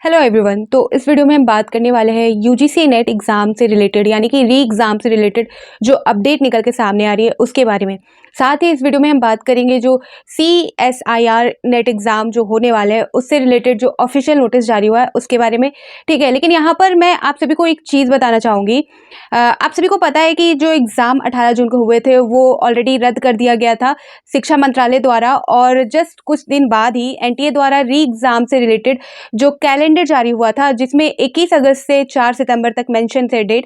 Hello everyone. तो इस video में हम बात करने वाले हैं यूजीसी नेट एग्ज़ाम से रिलेटेड यानी कि री एग्ज़ाम से रिलेटेड जो अपडेट निकल के सामने आ रही है उसके बारे में। साथ ही इस वीडियो में हम बात करेंगे जो CSIR नेट एग्ज़ाम जो होने वाले हैं उससे रिलेटेड जो ऑफिशियल नोटिस जारी हुआ है उसके बारे में। ठीक है, लेकिन यहाँ पर मैं आप सभी को एक चीज़ बताना चाहूँगी। आप सभी को पता है कि जो एग्ज़ाम 18 जून को हुए थे वो ऑलरेडी रद्द कर दिया गया था शिक्षा मंत्रालय द्वारा, और जस्ट कुछ दिन बाद ही NTA द्वारा री एग्ज़ाम से रिलेटेड जो कैलेंडर जारी हुआ था जिसमें 21 अगस्त से 4 सितंबर तक मेंशन थे डेट,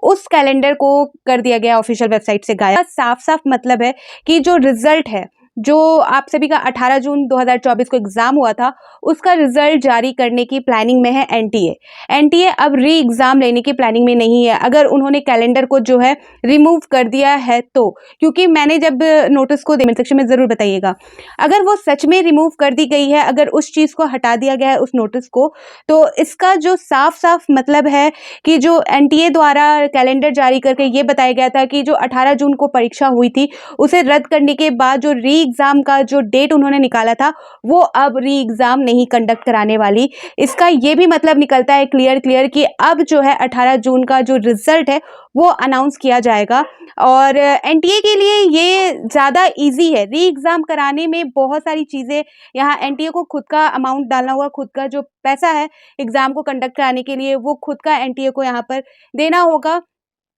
उस कैलेंडर को कर दिया गया ऑफिशियल वेबसाइट से गायब। साफ-साफ मतलब है कि जो रिजल्ट है, जो आप सभी का 18 जून 2024 को एग्जाम हुआ था, उसका रिजल्ट जारी करने की प्लानिंग में है NTA। NTA अब री एग्जाम लेने की प्लानिंग में नहीं है, अगर उन्होंने कैलेंडर को जो है रिमूव कर दिया है तो। क्योंकि मैंने जब नोटिस को कमेंट सेक्शन में जरूर बताइएगा, अगर वो सच में रिमूव कर दी गई है, अगर उस चीज को हटा दिया गया है उस नोटिस को, तो इसका जो साफ साफ मतलब है कि जो NTA द्वारा कैलेंडर जारी करके ये बताया गया था कि जो 18 जून को परीक्षा हुई थी उसे रद्द करने के बाद जो री एग्जाम का जो डेट उन्होंने निकाला था वो अब री एग्जाम नहीं कंडक्ट कराने वाली। इसका ये भी मतलब निकलता है क्लियर कि अब जो है 18 जून का जो रिजल्ट है वो अनाउंस किया जाएगा। और NTA के लिए ये ज़्यादा इजी है, री एग्ज़ाम कराने में बहुत सारी चीज़ें, यहाँ NTA को खुद का अमाउंट डालना होगा, खुद का जो पैसा है एग्ज़ाम को कंडक्ट कराने के लिए वो खुद का NTA को यहाँ पर देना होगा।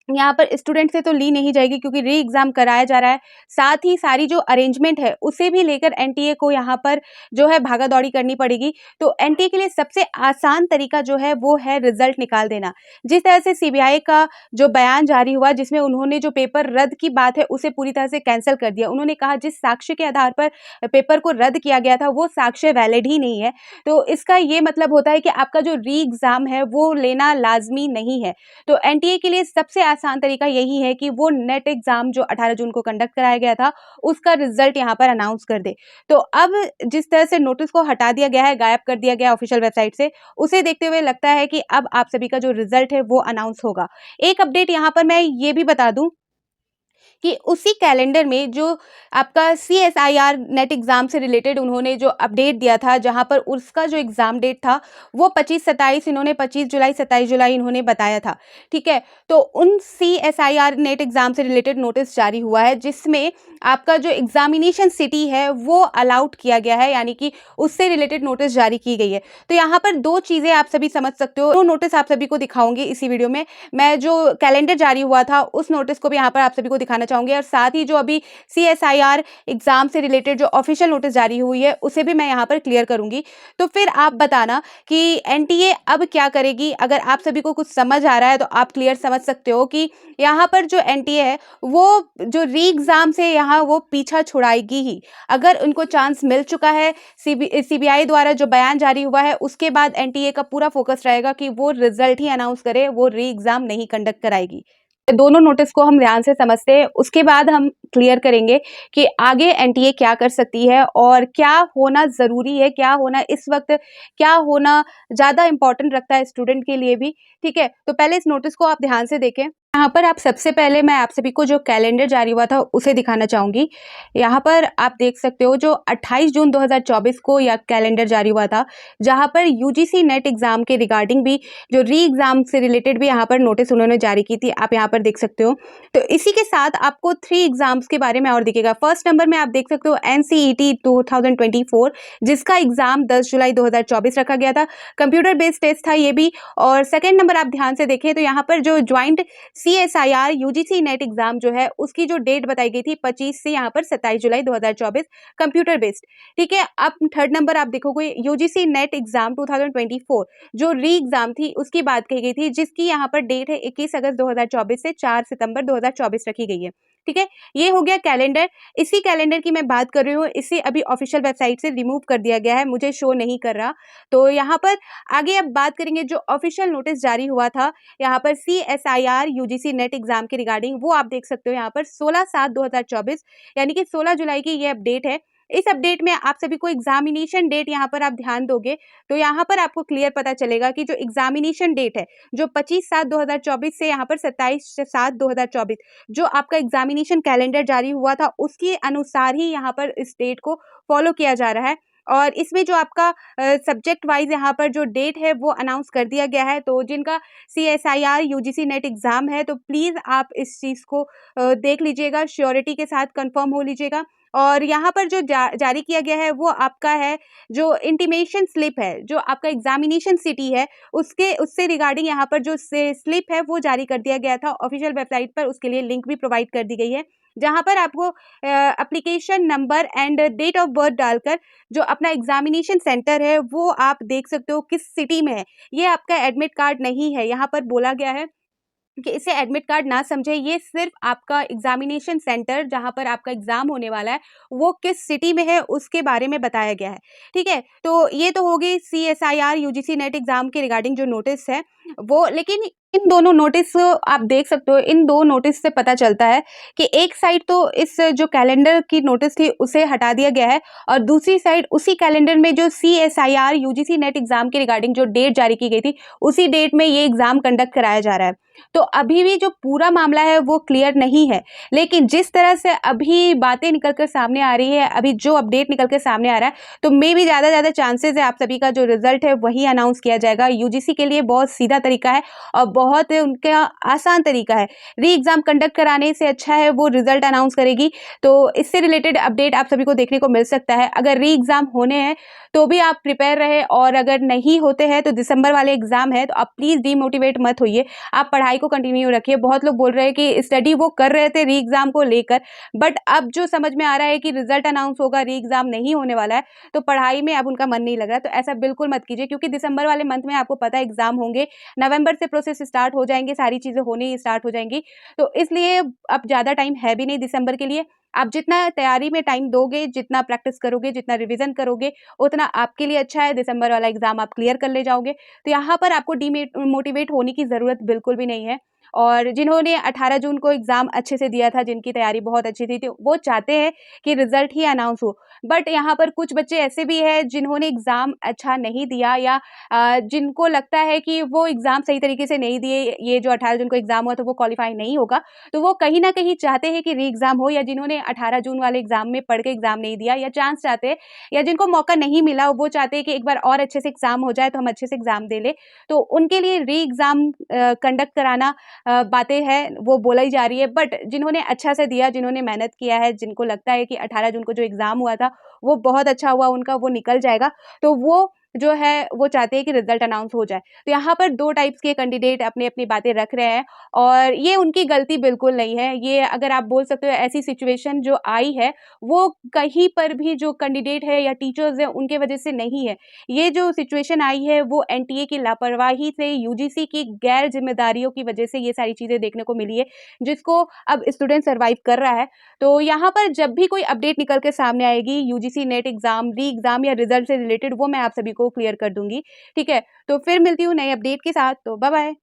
यहाँ पर स्टूडेंट से तो ली नहीं जाएगी क्योंकि री एग्ज़ाम कराया जा रहा है। साथ ही सारी जो अरेंजमेंट है उसे भी लेकर NTA को यहाँ पर जो है भागा-दौड़ी करनी पड़ेगी। तो NTA के लिए सबसे आसान तरीका जो है वो है रिज़ल्ट निकाल देना। जिस तरह से CBI का जो बयान जारी हुआ जिसमें उन्होंने जो पेपर रद्द की बात है उसे पूरी तरह से कैंसल कर दिया। उन्होंने कहा जिस साक्ष्य के आधार पर पेपर को रद्द किया गया था वो साक्ष्य वैलिड ही नहीं है। तो इसका ये मतलब होता है कि आपका जो री एग्ज़ाम है वो लेना लाज़मी नहीं है। तो NTA के लिए सबसे आसान तरीका यही है कि वो नेट एग्जाम जो 18 जून को कंडक्ट कराया गया था उसका रिजल्ट यहाँ पर अनाउंस कर दे। तो अब जिस तरह से नोटिस को हटा दिया गया है, गायब कर दिया गया ऑफिशियल वेबसाइट से, उसे देखते हुए लगता है कि अब आप सभी का जो रिजल्ट है वो अनाउंस होगा। एक अपडेट यहाँ पर मैं ये भी बता दूं कि उसी कैलेंडर में जो आपका CSIR नेट एग्ज़ाम से रिलेटेड उन्होंने जो अपडेट दिया था, जहां पर उसका जो एग्ज़ाम डेट था वो 25-27 इन्होंने 25 जुलाई 27 जुलाई इन्होंने बताया था। ठीक है, तो उन CSIR नेट एग्ज़ाम से रिलेटेड नोटिस जारी हुआ है जिसमें आपका जो एग्जामिनेशन सिटी है वो अलाउट किया गया है, यानी कि उससे रिलेटेड नोटिस जारी की गई है। तो यहाँ पर दो चीज़ें आप सभी समझ सकते हो, दो नोटिस आप सभी को दिखाऊंगी इसी वीडियो में। मैं जो कैलेंडर जारी हुआ था उस नोटिस को भी यहाँ पर आप सभी को दिखाना चाहूंगी, और साथ ही जो अभी CSIR एग्जाम से रिलेटेड जो ऑफिशियल नोटिस जारी हुई है उसे भी मैं यहाँ पर क्लियर करूंगी। तो फिर आप बताना कि NTA अब क्या करेगी। अगर आप सभी को कुछ समझ आ रहा है तो आप क्लियर समझ सकते हो कि यहाँ पर जो NTA है वो जो री एग्जाम से यहाँ वो पीछा छुड़ाएगी ही। अगर उनको चांस मिल चुका है, CBI द्वारा जो बयान जारी हुआ है उसके बाद NTA का पूरा फोकस रहेगा कि वो रिजल्ट ही अनाउंस करे, वो री एग्जाम नहीं कंडक्ट कराएगी। दोनों नोटिस को हम ध्यान से समझते हैं, उसके बाद हम क्लियर करेंगे कि आगे NTA क्या कर सकती है और क्या होना ज़रूरी है, क्या होना इस वक्त, क्या होना ज़्यादा इम्पोर्टेंट रखता है स्टूडेंट के लिए भी। ठीक है, तो पहले इस नोटिस को आप ध्यान से देखें। यहाँ पर आप सबसे पहले मैं आप सभी को जो कैलेंडर जारी हुआ था उसे दिखाना चाहूँगी। यहाँ पर आप देख सकते हो जो 28 जून 2024 को यह कैलेंडर जारी हुआ था, जहाँ पर UGC नेट एग्ज़ाम के रिगार्डिंग भी जो री एग्ज़ाम से रिलेटेड भी यहाँ पर नोटिस उन्होंने जारी की थी, आप यहाँ पर देख सकते हो। तो इसी के साथ आपको 3 एग्ज़ाम्स के बारे में और दिखेगा। फर्स्ट नंबर में आप देख सकते हो NCET 2024, जिसका एग्ज़ाम 10 जुलाई 2024 रखा गया था। कंप्यूटर बेस्ड टेस्ट था ये भी। और सेकेंड नंबर आप ध्यान से देखें तो यहाँ पर जो joint CSIR UGC net exam जो है उसकी जो डेट बताई गई थी 25 से यहाँ पर 27 जुलाई 2024, कंप्यूटर बेस्ड। ठीक है, अब थर्ड नंबर आप देखोगे UGC नेट एग्जाम 2024 जो री एग्जाम थी उसकी बात कही गई थी, जिसकी यहाँ पर डेट है 21 अगस्त 2024 से 4 सितंबर 2024 रखी गई है। ठीक है, ये हो गया कैलेंडर। इसी कैलेंडर की मैं बात कर रही हूँ, इसे अभी ऑफिशियल वेबसाइट से रिमूव कर दिया गया है, मुझे शो नहीं कर रहा। तो यहाँ पर आगे अब बात करेंगे जो ऑफिशियल नोटिस जारी हुआ था यहाँ पर CSIR UGC नेट एग्जाम के रिगार्डिंग, वो आप देख सकते हो यहाँ पर 16/7/2024 यानी कि 16 जुलाई की ये अपडेट है। इस अपडेट में आप सभी को एग्जामिनेशन डेट यहाँ पर आप ध्यान दोगे तो यहाँ पर आपको क्लियर पता चलेगा कि जो एग्जामिनेशन डेट है जो 25/7/2024 से यहाँ पर 27/7/2024 जो आपका एग्जामिनेशन कैलेंडर जारी हुआ था उसके अनुसार ही यहाँ पर इस डेट को फॉलो किया जा रहा है। और इसमें जो आपका सब्जेक्ट वाइज यहाँ पर जो डेट है वो अनाउंस कर दिया गया है। तो जिनका CSIR UGC नेट एग्ज़ाम है तो प्लीज़ आप इस चीज़ को देख लीजिएगा, श्योरिटी के साथ कंफर्म हो लीजिएगा। और यहाँ पर जो जारी किया गया है वो आपका है जो इंटीमेशन स्लिप है, जो आपका एग्जामिनेशन सिटी है उससे रिगार्डिंग यहाँ पर जो स्लिप है वो जारी कर दिया गया था ऑफिशियल वेबसाइट पर। उसके लिए लिंक भी प्रोवाइड कर दी गई है, जहाँ पर आपको application number and date of birth डालकर जो अपना एग्जामिनेशन सेंटर है वो आप देख सकते हो किस सिटी में है। ये आपका एडमिट कार्ड नहीं है, यहाँ पर बोला गया है कि इसे एडमिट कार्ड ना समझे, ये सिर्फ आपका एग्जामिनेशन सेंटर जहां पर आपका एग्जाम होने वाला है वो किस सिटी में है उसके बारे में बताया गया है। ठीक है, तो ये तो होगी CSIR UGC नेट एग्जाम के रिगार्डिंग जो नोटिस है वो। लेकिन इन दोनों नोटिस आप देख सकते हो, इन दो नोटिस से पता चलता है कि एक साइड तो इस जो कैलेंडर की नोटिस थी उसे हटा दिया गया है और दूसरी साइड उसी कैलेंडर में जो CSIR UGC नेट एग्जाम के रिगार्डिंग जो डेट जारी की गई थी उसी डेट में ये एग्जाम कंडक्ट कराया जा रहा है। तो अभी भी जो पूरा मामला है वो क्लियर नहीं है, लेकिन जिस तरह से अभी बातें निकल कर सामने आ रही है, अभी जो अपडेट निकल कर सामने आ रहा है, तो मे भी ज़्यादा चांसेस है आप सभी का जो रिजल्ट है वही अनाउंस किया जाएगा। यूजीसी के लिए बहुत सीधा तरीका है और बहुत उनका आसान तरीका है। री एग्ज़ाम कंडक्ट कराने से अच्छा है वो रिजल्ट अनाउंस करेगी। तो इससे रिलेटेड अपडेट आप सभी को देखने को मिल सकता है। अगर री एग्ज़ाम होने हैं तो भी आप प्रिपेयर रहे, और अगर नहीं होते हैं तो दिसंबर वाले एग्जाम है तो आप प्लीज़ डीमोटिवेट मत होइए, आप पढ़ाई को कंटिन्यू रखिए। बहुत लोग बोल रहे हैं कि स्टडी वो कर रहे थे री एग्जाम को लेकर, बट अब जो समझ में आ रहा है कि रिजल्ट अनाउंस होगा, री एग्जाम नहीं होने वाला है, तो पढ़ाई में अब उनका मन नहीं लग रहा। तो ऐसा बिल्कुल मत कीजिए, क्योंकि दिसंबर वाले मंथ में आपको पता है एग्जाम होंगे, नवंबर से प्रोसेस स्टार्ट हो जाएंगे, सारी चीज़ें होने ही स्टार्ट हो जाएंगी। तो इसलिए अब ज़्यादा टाइम है भी नहीं दिसंबर के लिए। आप जितना तैयारी में टाइम दोगे, जितना प्रैक्टिस करोगे, जितना रिवीजन करोगे, उतना आपके लिए अच्छा है। दिसंबर वाला एग्जाम आप क्लियर कर ले जाओगे। तो यहाँ पर आपको डीमोटिवेट होने की ज़रूरत बिल्कुल भी नहीं है। और जिन्होंने 18 जून को एग्ज़ाम अच्छे से दिया था, जिनकी तैयारी बहुत अच्छी थी, तो वो चाहते हैं कि रिजल्ट ही अनाउंस हो। बट यहाँ पर कुछ बच्चे ऐसे भी हैं जिन्होंने एग्ज़ाम अच्छा नहीं दिया, या जिनको लगता है कि वो एग्ज़ाम सही तरीके से नहीं दिए, ये जो 18 जून को एग्ज़ाम हुआ तो वो क्वालिफाई नहीं होगा। तो वो कहीं न कहीं चाहते हैं कि री एग्ज़ाम हो, या जिन्होंने 18 जून वाले एग्ज़ाम में पढ़ के एग्ज़ाम नहीं दिया, या चांस चाहते हैं, या जिनको मौका नहीं मिला, वो चाहते हैं कि एक बार और अच्छे से एग्ज़ाम हो जाए तो हम अच्छे से एग्ज़ाम दे लें। तो उनके लिए री एग्ज़ाम कंडक्ट कराना बातें हैं वो बोला ही जा रही है। बट जिन्होंने अच्छा से दिया, जिन्होंने मेहनत किया है, जिनको लगता है कि 18 जून को जो एग्ज़ाम हुआ था वो बहुत अच्छा हुआ उनका, वो निकल जाएगा, तो वो जो है वो चाहते हैं कि रिजल्ट अनाउंस हो जाए। तो यहाँ पर 2 टाइप्स के कैंडिडेट अपनी-अपनी बातें रख रहे हैं, और ये उनकी गलती बिल्कुल नहीं है। ये अगर आप बोल सकते हो ऐसी सिचुएशन जो आई है वो कहीं पर भी जो कैंडिडेट है या टीचर्स हैं उनके वजह से नहीं है। ये जो सिचुएशन आई है वो एनटीए की लापरवाही से, यूजीसी की गैर जिम्मेदारियों की वजह से ये सारी चीज़ें देखने को मिली है, जिसको अब स्टूडेंट सर्वाइव कर रहा है। तो यहाँ पर जब भी कोई अपडेट निकल के सामने आएगी यूजीसी नेट एग्ज़ाम, री एग्ज़ाम या रिजल्ट से रिलेटेड, वो मैं आप सभी को क्लियर कर दूँगी। ठीक है? तो फिर मिलती हूँ नए अपडेट के साथ, तो बाय बाय।